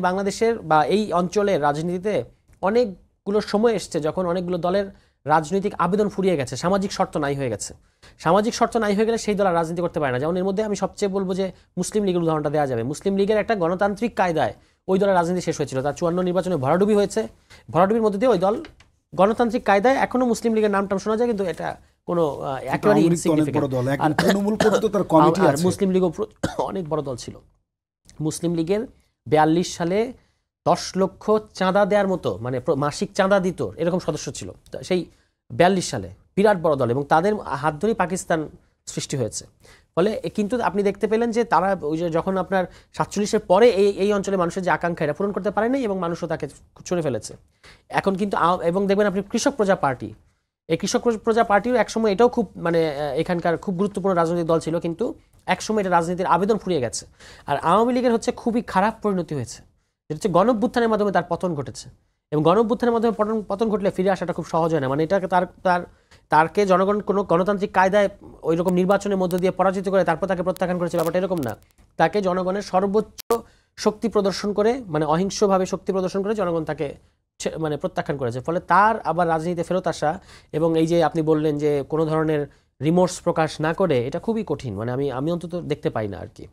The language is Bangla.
বাংলাদেশের বা এই অঞ্চলের রাজনীতিতে অনেকগুলো সময় এসছে যখন অনেকগুলো দলের রাজনৈতিক আবেদন ফুরিয়ে গেছে, সামাজিক শর্ত নাই হয়ে গেছে। সামাজিক শর্ত নাই হয়ে গেলে সেই দল আর রাজনীতি করতে পারে না। যেমন এর মধ্যে আমি সবচেয়ে বলবো যে মুসলিম লীগের উদাহরণটা দেওয়া যাবে। মুসলিম লীগের একটা গণতান্ত্রিক কায়দায় ওই দলের রাজনীতি শেষ হয়েছিল, তার 54 নির্বাচনে ভরাডুবি হয়েছে। ভরাডুবির মধ্যে দিয়ে ওই দল গণতান্ত্রিক কায়দায় এখনো মুসলিম লীগের নামটাম শোনা যায়, কিন্তু এটা কোনো একেবারেই ইনসিগনিফিকেন্ট। আর মুসলিম লীগও অনেক বড় দল ছিল। মুসলিম লীগের 42 সালে 10 লক্ষ চাঁদা দেওয়ার মতো, মানে মাসিক চাঁদা দিত এরকম সদস্য ছিল সেই 42 সালে, বিরাট বড় দল, এবং তাদের হাত ধরেই পাকিস্তান সৃষ্টি হয়েছে। ফলে কিন্তু আপনি দেখতে পেলেন যে তারা ওই যে যখন আপনার 47-এর পরে এই অঞ্চলে মানুষের যে আকাঙ্ক্ষা এটা পূরণ করতে পারেনি এবং মানুষও তাকে ছুঁড়ে ফেলেছে। এখন কিন্তু এবং দেখবেন আপনি কৃষক প্রজা পার্টি, এই কৃষক প্রজা পার্টিও একসময় এটাও খুব মানে এখানকার খুব গুরুত্বপূর্ণ রাজনৈতিক দল ছিল, কিন্তু একসময় এটা রাজনীতির আবেদন ফুরিয়ে গেছে। আর আওয়ামী লীগের হচ্ছে খুবই খারাপ পরিণতি হয়েছে, যেটা হচ্ছে গণঅভ্যুত্থানের মাধ্যমে তার পতন ঘটেছে, এবং গণঅভ্যুত্থানের মাধ্যমে পতন ঘটলে ফিরে আসাটা খুব সহজ হয় না। মানে এটাকে তারকে জনগণ কোনো গণতান্ত্রিক কায়দায় ওই রকম নির্বাচনের মধ্য দিয়ে পরাজিত করে তারপর তাকে প্রত্যাখ্যান করেছে, ব্যাপারটা এরকম না। তাকে জনগণের সর্বোচ্চ শক্তি প্রদর্শন করে, মানে অহিংসভাবে শক্তি প্রদর্শন করে জনগণ তাকে মানে প্রত্যাখ্যান করেছে। ফলে তার আবার রাজনীতিতে ফেরত আসা, এবং এই যে আপনি বললেন যে কোনো ধরনের রিমোর্স প্রকাশ না করে, এটা খুবই কঠিন। মানে আমি অন্তত দেখতে পাই না আর কি।